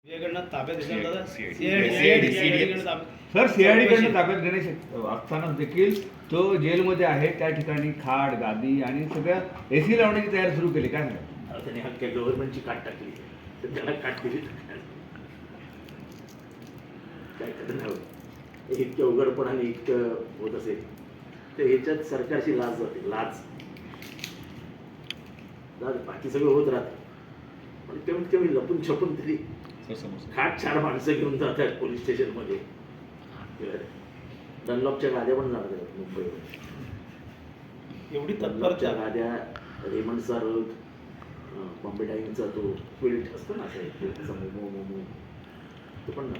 ताब्यात सर सीआयडीकडनं ताब्यात देणे असताना देखील तो जेलमध्ये आहे, त्या ठिकाणी खाट गादी आणि सगळ्या एसी लावण्याची तयारी सुरू केली. काय नाही त्याने हक्क गव्हर्नमेंटची काट टाकली तर त्याला काट दिली काय करणार. इतकं उघडपणाने इतकं होत असेल तर ह्याच्यात सरकारची लाज जाते. लाज बाकी सगळं होत राहतं पण कमीत कमी लपून छपून तरी खाट 4 माणसं घेऊन जातात पोलीस स्टेशनमध्ये. डनलॉपच्या गाद्या पण जातात मुंबईमध्ये. एवढी डनलॉपच्या गाद्या, रेमंडचा रथ, बॉम्बे डाईनचा तो क्विल्ट असतो ना मोमो तो पण ना.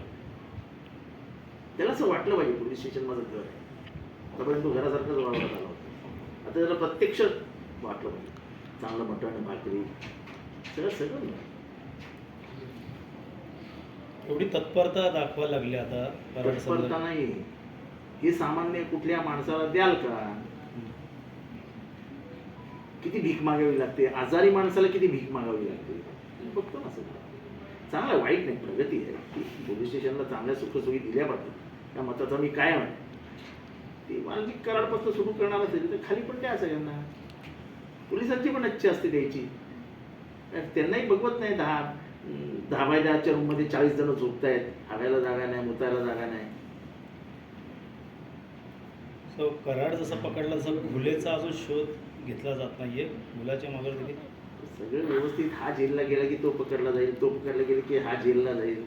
त्याला असं वाटलं पाहिजे पोलीस स्टेशन माझं घर आहे. आतापर्यंत तो घरासारखाच वाढवण्यात आला होता. आता त्याला प्रत्यक्ष वाटलं पाहिजे. चांगलं मटण भाकरी सगळं एवढी तत्परता दाखवायला लागली आता. तत्परता नाही, हे सामान्य कुठल्या माणसाला द्याल का? किती भीक मागावी लागते, आजारी माणसाला किती भीक मागावी लागते बघतो ना सगळं. चांगलं वाईट नाही, प्रगती आहे की पोलीस स्टेशनला चांगल्या सुखसोयी दिल्या पाहिजे. त्या मताचा मी काय म्हणतो ती वाल्मिक कराडपासून सुरू करणार असेल तर खाली पण द्या सगळ्यांना. पोलिसांची पण इच्छा असते द्यायची. त्यांनाही बघवत नाही 10 बाय 10च्या रूममध्ये 40 जण झोपतायत, हागायला जागा नाही, मुतायला जागा नाही. कराड जसं पकडला तसं मुलेचा अजून शोध घेतला जात नाहीये. मुलाच्या मागे देखील सगळं व्यवस्थित. हा जेलला गेला की तो पकडला जाईल, तो पकडला गेला की हा जेलला जाईल.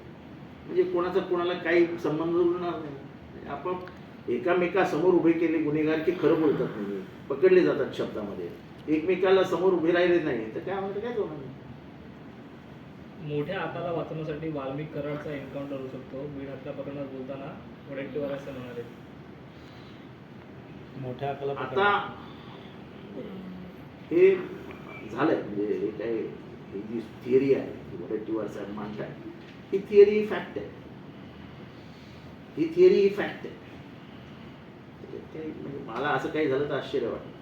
म्हणजे कोणाचा कोणाला काही संबंध उरणार नाही. आपण एकामेकासमोर उभे केले गुन्हेगार की खरं बोलतात नाही, पकडले जातात शब्दामध्ये. एकमेकाला समोर उभे राहिले नाही तर काय म्हणतात काय होणार नाही. मोठ्या हाताला वाचवण्यासाठी वाल्मिक कराडचा एन्काउंटर होऊ शकतो. बीड हत्या प्रकरणात बोलताना वडेट्टीवार असं म्हणाले. मोठ्या हाताला आता हे झालंय म्हणजे हे काय ही जी थिअरी आहे वडेट्टीवार साहेब मांडताय ही थिअरी ही फॅक्ट आहे. ही थिअरी ही फॅक्ट आहे. म्हणजे मला असं काही झालं तर आश्चर्य वाटतं.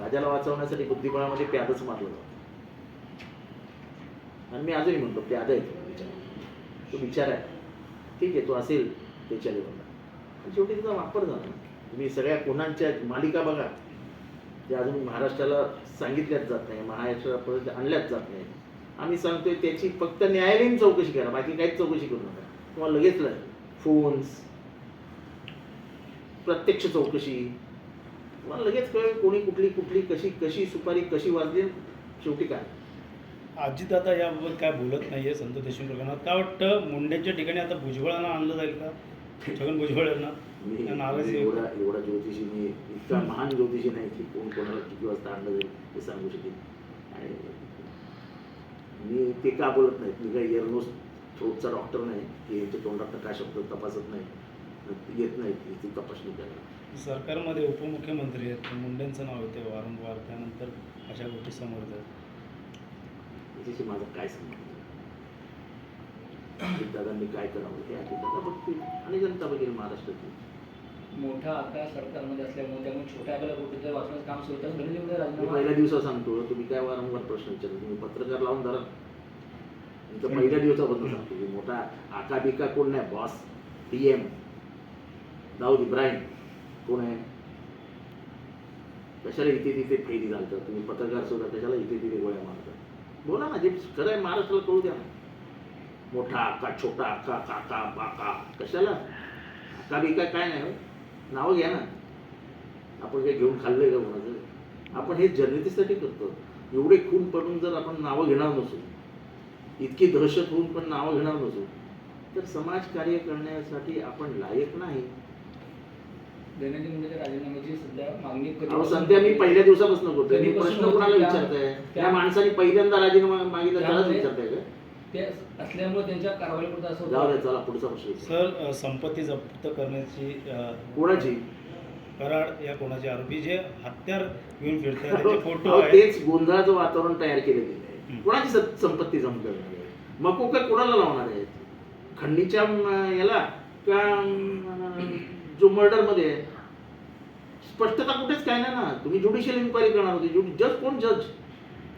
राजाला वाचवण्यासाठी बुद्धिबळामध्ये प्यादच मारलं जातं. आणि मी आजही म्हणतो प्याद आहे तो बिचारा आहे. ठीक आहे तो असेल त्याच्या लेवलला पण शेवटी त्याचा वापर झाला. तुम्ही सगळ्या गुन्ह्यांच्या मालिका बघा ते अजून महाराष्ट्राला सांगितल्याच जात नाही, महाराष्ट्रापर्यंत आणल्याच जात नाही. आम्ही सांगतोय त्याची फक्त न्यायालयीन चौकशी करा, बाकी काहीच चौकशी करू नका. तुम्हाला लगेच फोन्स प्रत्यक्ष चौकशी तुम्हाला लगेच कळेल कोणी कुठली कशी सुपारी कशी वाजली. शेवटी काय अजितदादा याबाबत काय बोलत नाहीये संत देशमुख प्रकरणात. काय वाटतं मुंडेंच्या ठिकाणी आता भुजबळांना आणलं जाईल का? छगन भुजबळ यांना एवढा ज्योतिषी मी इतका महान ज्योतिषी नाही की कोण कोणाला किती वाजता आणलं जाईल हे सांगू शकेल. आणि मी ते का बोलत नाहीत. मी काही इयरनोस थ्रोटचा डॉक्टर नाही की यांच्या तोंडात काय शब्द तपासत नाही, येत नाही ती तपासणी करायला. सरकारमध्ये उपमुख्यमंत्री आहेत, मुंडेंचं नाव येते वारंवार, त्यानंतर अशा गोष्टी समोर येतात. त्याच्याशी माझा काय संबंध? अजितदादांनी काय करावं ते अजितदादा बघतील आणि जनता बघेल महाराष्ट्राची. मोठा आता सरकारमध्ये असल्यामुळे त्यामुळे छोट्या आगाला कुठे वाचण्याचं काम सुरू मी पहिल्या दिवसा सांगतो. तुम्ही काय वारंवार प्रश्न विचारतो. तुम्ही पत्रकार लावून धरा. पहिल्या दिवसापासून सांगतो की मोठा आका बिका कोण नाही. बॉस PM दाऊद इब्राहिम कोण आहे? कशाला इथे तिथे फेरी घालतात तुम्ही? पत्रकार सुद्धा कशाला इथे तिथे गोळ्या मारतात? बोला ना, जे खरं आहे महाराष्ट्राला कळू द्या ना. मोठा आका, छोटा आका, काका बाका कशाला? आका बिका काय नाही, नावं घ्या ना. आपण काही घेऊन खाल्लंय का कोणाचं? आपण हे जनतेसाठी करतो. एवढे खून पडून जर आपण नावं घेणार नसू, इतकी दहशत होऊन पण नावं घेणार नसू तर समाजकार्य करण्यासाठी आपण लायक नाही. दैनंदिन मुंडेच्या राजीनाम्याची सध्या मागणी सध्या मी पहिल्या दिवसापासून करतोय. मी प्रश्न कोणाला विचारताय? त्या माणसाने पहिल्यांदा राजीनामा मागितला त्यालाच विचारताय का? ते असल्यामुळे त्यांच्या कारवाईपुरतं असं जाऊ द्या. चला पुढचा प्रश्न. सर संपत्ती जप्त करण्याची कोणाची? कराड या कोणाचे आरोपी जे हत्यार घेऊन फिरतात त्याचे फोटो आहेत. तेच गोंधळाचं वातावरण तयार केलं गेलं आहे. कोणाची संपत्ती जप्त करणार आहे? मकोका कोणाला लावणार आहे? खंडीच्या याला का जो मर्डर मध्ये आहे? स्पष्टता कुठेच काय नाही ना. तुम्ही ज्युडिशियल इन्क्वायरी करणार होती. जज कोण? जज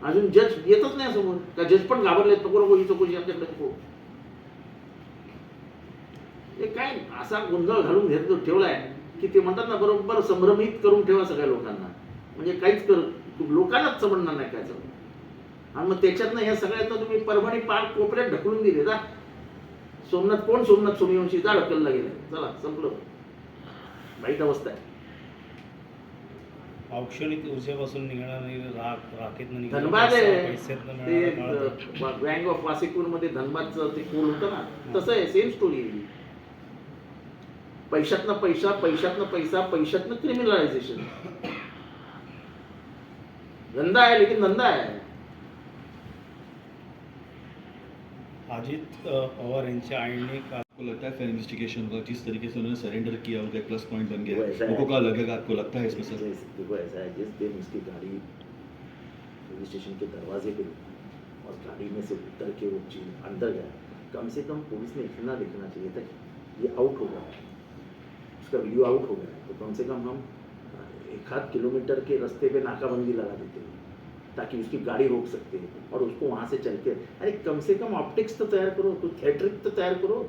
अजून जज येतच नाही समोर का जज पण घाबरलेत नको ही चौकशी आमच्याकडे नको. हे काय असा गोंधळ घालून घेत ठेवलाय की ते म्हणतात ना बरोबर संभ्रमित करून ठेवा सगळ्या लोकांना, म्हणजे काहीच लोकांनाच समजणार नाही काय चालू. आणि मग त्याच्यातनं ह्या सगळ्यातनं तुम्ही परभणी पार कोपऱ्यात ढकलून दिले ना. सोमनाथ सूर्यवंशी जा ढकलला गेला, चला संपलं. वाईट अवस्था आहे. औक्षणिक ऊर्जेपासून निघणार नाही, राखेतनं धनबाद आहे पैशातनं ते मिळणारा गँग ऑफ वासेपूर मध्ये धनबादचं ते कोल होतं ना, तसं आहे. सेम स्टोरी आहे. पैशातनं पैशातनं क्रिमिनलायझेशन. धंदा है लेकिन धंधा है. अजित पवार यांच्या आईने का आपको लगता है फिर इन्वेस्टिगेशन होगा, जिस तरीके से उन्होंने सरेंडर किया उनका एक प्लस पॉइंट बन वो गया ऐसा है, है। उनको क्या लगेगा, आपको लगता है इसमें सर? देखो ऐसा है, जिस दिन उसकी गाड़ी पुलिस स्टेशन के दरवाजे पे रुकी और गाड़ी में से उतर के वो चीज अंदर गया, कम से कम पुलिस ने इतना देखना चाहिए था कि ये आउट हो गया, उसका वीडियो आउट हो गया, तो कम से कम हम 1-8 किलोमीटर के रास्ते पे नाकाबंदी लगा देते हैं ताकि उसकी गाड़ी रोक सकते हैं और उसको वहां से चल के, अरे कम से कम ऑप्टिक्स तो तैयार करो, तो थिएट्रिक तो तैयार करो.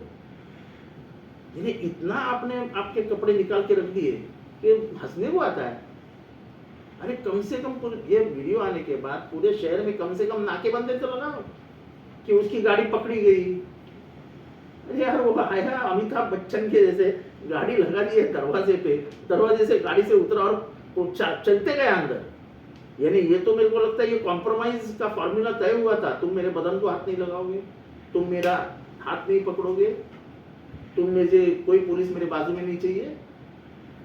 इन्हें इतना आपने आपके कपड़े निकाल के रख दिए कि हंसने को आता है. अरे कम से कम ये वीडियो आने के बाद पूरे शहर में कम से कम नाकेबंदी तो लगाओ कि उसकी गाड़ी पकड़ी गई. अरे यार वो आया अमिताभ बच्चन के जैसे गाड़ी लगा दी है दरवाजे पे, दरवाजे से गाड़ी से उतरा और वो चलते गए अंदर. यानी ये तो मेरे को लगता है ये कॉम्प्रोमाइज का फॉर्मूला तय हुआ था. तुम मेरे बदन को हाथ नहीं लगाओगे, तुम मेरा हाथ नहीं पकड़ोगे, तुम में से कोई पुलिस मेरे बाजू में नहीं चाहिए,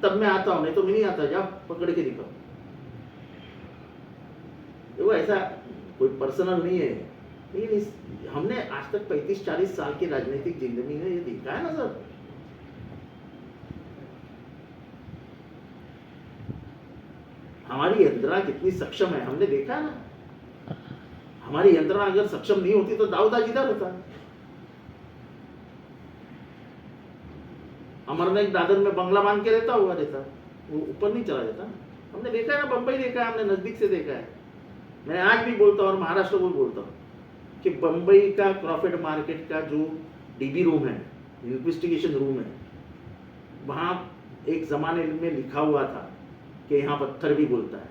तब मैं आता हूं, नहीं तो मैं नहीं आता. जाओ पकड़ के दिखाओ. देखो ऐसा कोई पर्सनल नहीं है, लेकिन हमने आज तक 35-40 साल की राजनीतिक जिंदगी में ये देखा है ना सर. हमारी यंत्रणा कितनी सक्षम है हमने देखा है ना. हमारी यंत्रणा अगर सक्षम नहीं होती तो दाऊद इधर होता. अमरनाथ दादर में बंगला बांध के रहता, वो ऊपर नहीं चला जाता. हमने देखा है ना, बंबई देखा है, हमने नजदीक से देखा है. मैं आज भी बोलता हूँ और महाराष्ट्र को भी बोलता हूँ कि बंबई का क्रॉफर्ड मार्केट का जो डीबी रूम है, इन्वेस्टिगेशन रूम है, वहां एक जमाने में लिखा हुआ था कि यहाँ पत्थर भी बोलता है.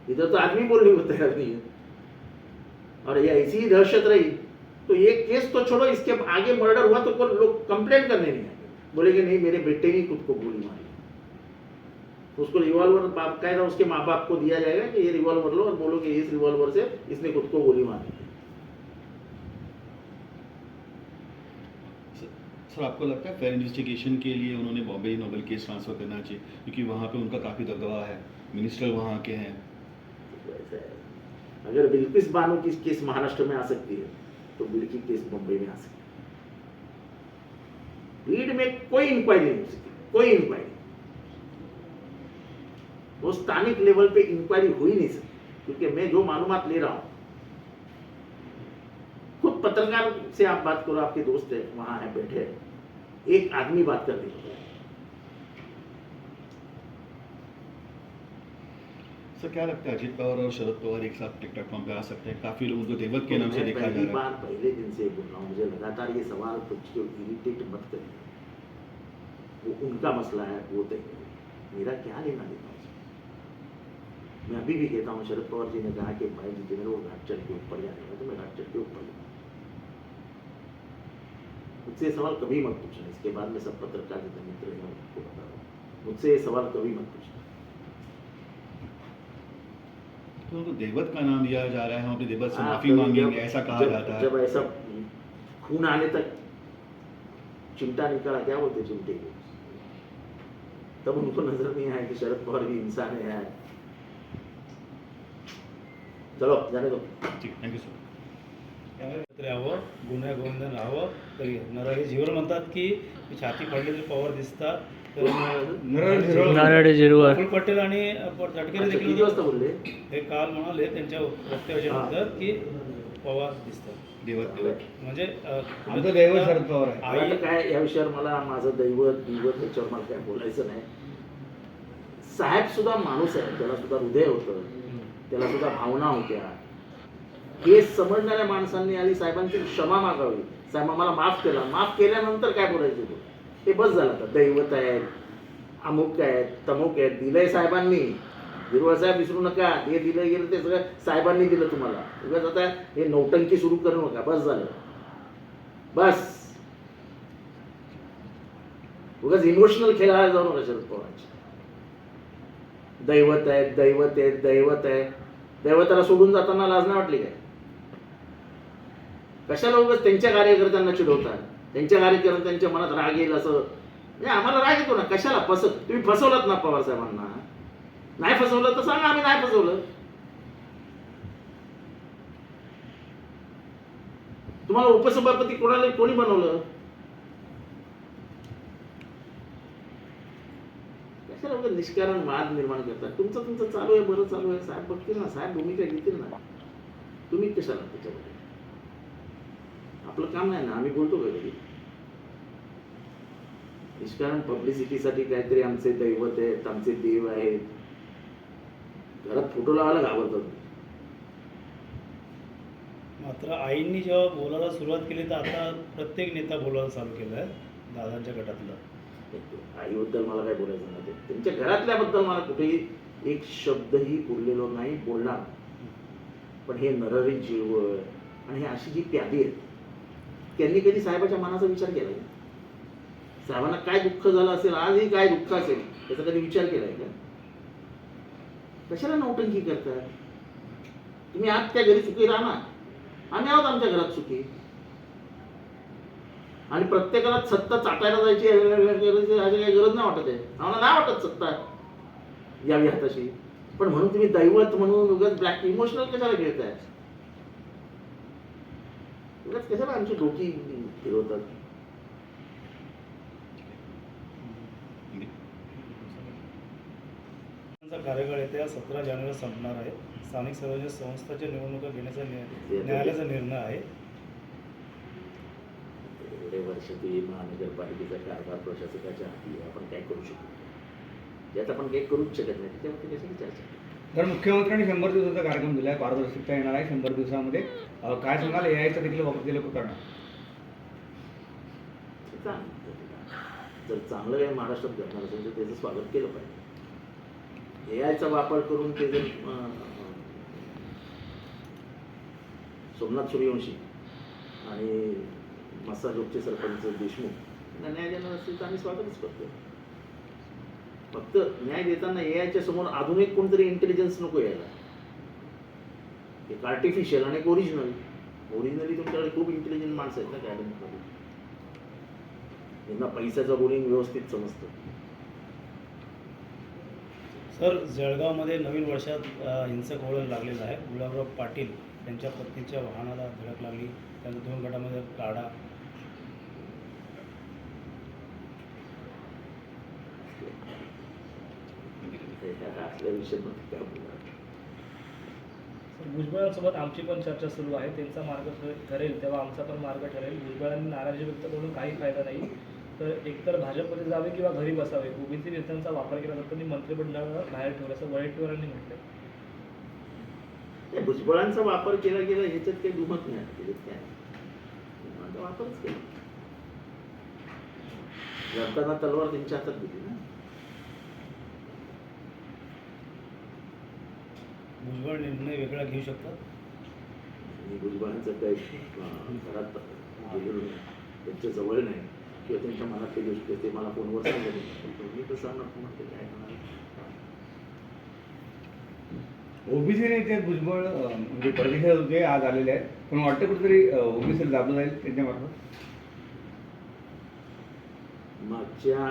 इधर तो आदमी बोलने को तैयार नहीं है. और ये ऐसी ही दहशत रही तो ये केस तो छोड़ो, इसके आगे मर्डर हुआ तो कोई लोग कंप्लेंट करने नहीं आएंगे, बोलेंगे नहीं मेरे बेटे ने खुद को गोली मारी. उसको रिवॉल्वर बाकायदा उसके माँ बाप को दिया जाएगा कि ये रिवॉल्वर लो और बोलो कि इस रिवॉल्वर से इसने खुद को गोली मारी. सर आपको लगता है फेयर इन्वेस्टिगेशन के लिए उन्होंने बॉम्बे नोबेल केस ट्रांसफर करना चाहिए, क्योंकि वहाँ पे उनका काफ़ी दबदबा है, मिनिस्टर वहाँ के हैं. तो ऐसा है, अगर बिल्किस बानो की केस महाराष्ट्र में आ सकती है तो बिल्की केस मुंबई में आ सकती है. रीड में कोई इंक्वायरी नहीं हो सकती, कोई इंक्वायरी. वो स्थानिक लेवल पे इंक्वायरी हो ही नहीं सकती, क्योंकि मैं जो मालूमात ले रहा हूं, खुद पत्रकार से आप बात करो, आपके दोस्त है वहां है बैठे हैं, एक आदमी बात कर रही है. सर क्या लगता है अजित पवार और शरद पवार एक साथ टिक प्लेटफॉर्म पे आ सकते हैं? काफ़ी लोग उनको देवत के नाम से मैं देखा जा पहली रहा बार पहले दिन से बोल रहा हूँ, मुझे लगातार ये सवाल कुछ इरिटेट मत करिए. वो उनका मसला है, वो तय करें, मेरा क्या लेना देना उसमें. मैं अभी भी कहता हूँ, शरद पवार जी ने कहा कि भाई जी मेरे वो घाट चढ़ के ऊपर जाएगा तो मैं घाट चढ़ के ऊपर जाऊँगा. मुझसे सवाल कभी मत पूछना. इसके बाद में सब पत्रकार जितने मित्र हैं उनको बता रहा हूँ, मुझसे ये सवाल कभी मत पूछना. तो उनको देवत का नाम दिया जा रहा है, हम अपने देवत से हाँ, माफी कभी मांगेंगे, जब- ऐसा कहा जब- जाता है. जब ऐसा खून आने तक चिमटा निकला, क्या बोलते चिमटे को, तब उनको नजर नहीं आया कि शरद पवार भी इंसान है यार. चलो जाने दो. ठीक, थँक्यू सर. एकत्र यावं, गुन्ह्या गोविंदन राहावं. तरी नरहरी झिरवळ म्हणतात की छाती फाडली तरी पवार दिसतात. तर नारायण झिरवळ. प्रफुल्ल पटेल आणि तटकरे अच्छा, देखील किती वाजता बोलले? हे काल म्हणाले त्यांच्या वक्तव्यानंतर की पवार दिसतात. देवत म्हणजे आमचं दैवत शरद पवार आहे. मला तर काय या विषयावर मला माझं दैवत याच्यावर मला काय बोलायचं नाही. साहेब सुद्धा माणूस आहे, त्याला सुद्धा हृदय होतं. त्याला सुद्धा भावना होत्या. हे समजणाऱ्या माणसांनी आधी साहेबांची क्षमा मागावी. साहेब मला माफ केला. माफ केल्यानंतर काय बोलायचं ते? हे बस झालं आता. दैवत आहेत, अमुक आहेत, तमुक आहेत, दिलंय साहेबांनी. गिरवळ साहेब विसरू नका, हे दिलं गेलं ते सगळं साहेबांनी दिलं तुम्हाला. उगाच आता हे नौटंकी सुरू करू नका. बस झालं, बस. उगाच इमोशनल खेळायला जाऊ नका शरद पवारांची. दैवत आहेत, दैवत आहेत, दैवत आहे. दैवताला सोडून जाताना लाज नाही वाटली काय? कशाला उगाच त्यांच्या कार्यकर्त्यांना चिडवतात? त्यांच्या कार्यकर्त्यांच्या मनात राग येईल असं म्हणजे आम्हाला राग येतो ना. कशाला तुम्ही फसवलात ना पवार साहेबांना. नाही फसवलं तर सांगा आम्ही नाही फसवलं. तुम्हाला उपसभापती कोणी बनवलं? कशाला उगाच निष्कारण वाद निर्माण करतात? तुमचं चालू आहे, बरं चालू आहे. साहेब बघतील ना, साहेब भूमिका घेतील ना. तुम्ही कशाला त्याच्यामध्ये? आपलं काम नाही ना, आम्ही बोलतो का कधी? निष्कारण पब्लिसिटीसाठी काहीतरी आमचे दैवत आहेत, आमचे देव आहेत, घरात फोटो लावायला घाबरतात. मात्र आईंनी जेव्हा बोलायला सुरुवात केली तर आता प्रत्येक नेता बोलायला चालू केलं आहे दादांच्या गटातलं. आईबद्दल मला काय बोलायचं नाही. त्यांच्या घरातल्याबद्दल मला कुठेही एक शब्दही बोललेलो नाही, बोलणार. पण हे नरहरी जिरवळ आणि हे अशी जी प्यादी आहेत, त्यांनी कधी साहेबाच्या मनाचा विचार केला का? साहेबांना काय दुःख झालं असेल, आजही काय दुःख असेल, त्याचा कधी विचार केलाय का? कशाला नौटंकी करतात? तुम्ही आज त्या घरी सुखी राहा ना. आम्ही आहोत आमच्या घरात सुखी. आणि प्रत्येकाला सत्ता चाटायला जायची अशी काही गरज नाही वाटत आहे. आम्हाला नाही वाटत सत्ता यावी हाताशी. पण म्हणून तुम्ही दैवत म्हणून उगाच ब्लॅक इमोशनल कशाला घेताय? उगाच कशाला आमची डोकी फिरवतात? कार्यकाळ येत्या 17 जानेवारी संपणार आहे. स्थानिक स्वराज्य संस्थांच्या निवडणुका घेण्याचा न्यायालयाचा निर्णय आहे. एवढे वर्ष ती महानगरपालिकेचा कारभार प्रशासकाच्या हाती आहे. आपण काय करू शकतो? त्यात आपण काही करूच शकत नाही. त्याच्यावरती कशाची चर्चा? तर मुख्यमंत्र्यांनी 100 दिवसाचा कार्यक्रम दिला आहे. पारदर्शकता येणार आहे 100 दिवसामध्ये. काय सांगाल? एआयचा देखील वापर ते लोक करणार. जर चांगलं काही महाराष्ट्रात घडणार असेल तर त्याचं स्वागत केलं पाहिजे. एआयचा वापर करून ते जर सोमनाथ सूर्यवंशी आणि मस्साजोगचे सरपंच देशमुख यांना न्याय देणार असेल तर आम्ही स्वागतच करतो. फक्त न्याय देताना एआयच्या समोर अजून एक कोणतरी इंटेलिजन्स नको यायला. एक आर्टिफिशियल आणि एक ओरिजिनली तुमच्याकडे खूप इंटेलिजंट माणसं आहेत ना कॅबिनेटमध्ये. यांना पैशाचं रोलिंग व्यवस्थित समजतं. सर, जळगावमध्ये नवीन वर्षात हिंसक वळण लागलेलं आहे. गुलाबराव पाटील यांच्या पत्नीच्या वाहनाला धडक लागली. त्यांच्या 2 गटामध्ये काढा. असल्या विषयामध्ये काय बोलणार? भुजबळांसोबत आमची पण चर्चा सुरू आहे. त्यांचा मार्ग ठरेल तेव्हा आमचा पण मार्ग ठरेल. भुजबळांनी नाराजी व्यक्त करून काही फायदा नाही. तर एकतर भाजपमध्ये जावे किंवा घरी बसावे. ओबीसी नेत्यांचा वापर केला जातो आणि मंत्रिमंडळाला बाहेर ठेवलं असं वडेट्टीवारांनी म्हटलं. भुजबळांचा वापर केला गेला ह्याच्यात काही दुमत नाही. त्याच्यात काय भुजबळांचा वापरच केला. लढताना तलवार त्यांच्या हातात दिली ना. भुजबळ निर्णय वेगळा घेऊ शकतात. आणि भुजबळांचं काही घरात गेलेलो नाही, त्यांच्या जवळ नाही किंवा त्यांच्या मनातली गोष्ट ते मला फोनवर सांगत नाही. मी तर सांगणार तुम्हाला काय करणार. ओबीसी नेते भुजबळ म्हणजे परदेशात होते, आज आलेले आहेत. पण वाटतं कुठेतरी ओबीसीला दाबलं जाईल त्यांच्यामार्फत. मागच्या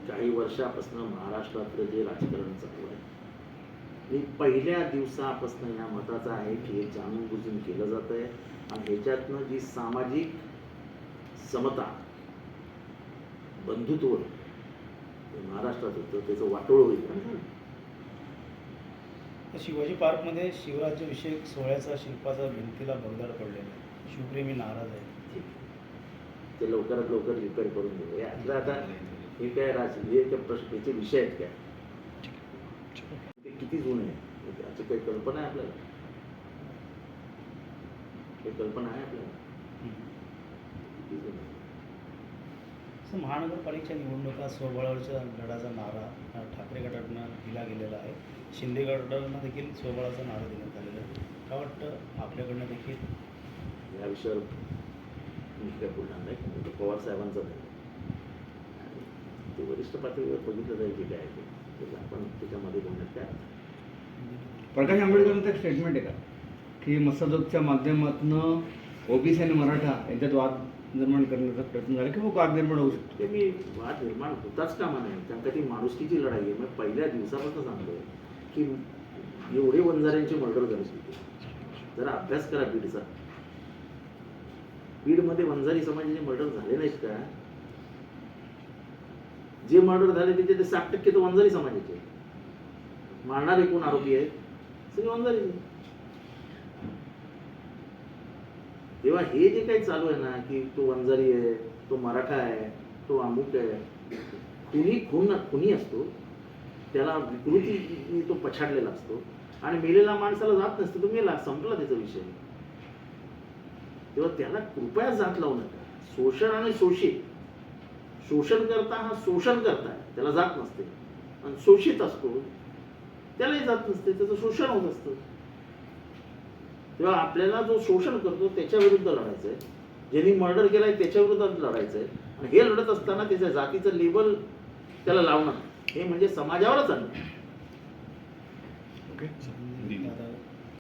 काही वर्षापासून महाराष्ट्रातलं जे राजकारण चालू आहे, मी पहिल्या दिवसापासून या मताचा आहे की हे जाणून बुजून केलं जात आहे. आणि ह्याच्यातनं जी सामाजिक समता, बंधुत्व महाराष्ट्रात होतं त्याचं वाटोळ होईल. शिवाजी पार्कमध्ये शिवराज्याभिषेक सोहळ्याचा शिल्पाचा भिंतीला भगदाड पडलेला आहे. शिवप्रेमी नाराज आहे. ते लवकरात लवकर रिपेअर करून देऊ. यातलं आता हे काय राजकीय प्रश्नाचे विषय आहेत काय? ते किती जुने आहे त्याची काही कल्पना आहे आपल्याला? काही कल्पना आहे आपल्याला? असं महानगरपालिकेच्या निवडणुका स्वबळावरच्या लढाचा नारा ठाकरे गटाकडनं दिला गेलेला आहे. शिंदे गटाकडनं देखील स्वबळाचा नारा देण्यात आलेला आहे. काय वाटतं आपल्याकडनं देखील या विषयावर मी काय बोलणार नाही, कारण तो पवार साहेबांचं नाही. आणि ते वरिष्ठ पातळीवर बघितलं जाईल की काय आहे ते आपण त्याच्यामध्ये बोलण्यात काय अर्थ आहे. प्रकाश आंबेडकरांचं एक स्टेटमेंट आहे का की मसदोगच्या माध्यमातून ओबीसी आणि मराठा यांच्यात वाद निर्माण करण्याचा प्रयत्न झाला किंवा वाद निर्माण होऊ शकतो? ते मी वाद निर्माण होताच कामा नाही, कारण का ती माणुसकीची लढाई आहे. मग पहिल्या दिवसापासून सांगतोय की एवढे वंजाऱ्यांचे मर्डर झाले होते. जरा अभ्यास करा बीडचा. बीडमध्ये वंजारी समाजाचे मर्डर झाले नाहीत का? जे मर्डर झाले त्याचे ते 60% तर वंजारी समाजाचे आहेत. मारणारे कोण आरोपी आहेत? सगळे वंजारी आहेत. तेव्हा हे जे काही चालू आहे ना की तो वंजारी आहे, तो मराठा आहे, तो अमुक आहे, खुनी असतो, त्याला विकृती तो पछाडलेला असतो आणि मेलेला माणसाला जात नसतो, तो मेला, संपला त्याचा विषय. तेव्हा त्याला कृपया जात लावू नका. शोषण आणि शोषित, शोषण करता हा शोषण करताय त्याला जात नसते, आणि शोषित असतो त्यालाही जात नसते, त्याचं शोषण होत असतं. तेव्हा आपल्याला जो शोषण करतो त्याच्या विरुद्ध लढायचं आहे, ज्यांनी मर्डर केलाय त्याच्या विरुद्ध लढायचं आहे. आणि हे लढत असताना त्याच्या जातीचं लेबल त्याला लावणं हे म्हणजे समाजावरच आणणं. ओके.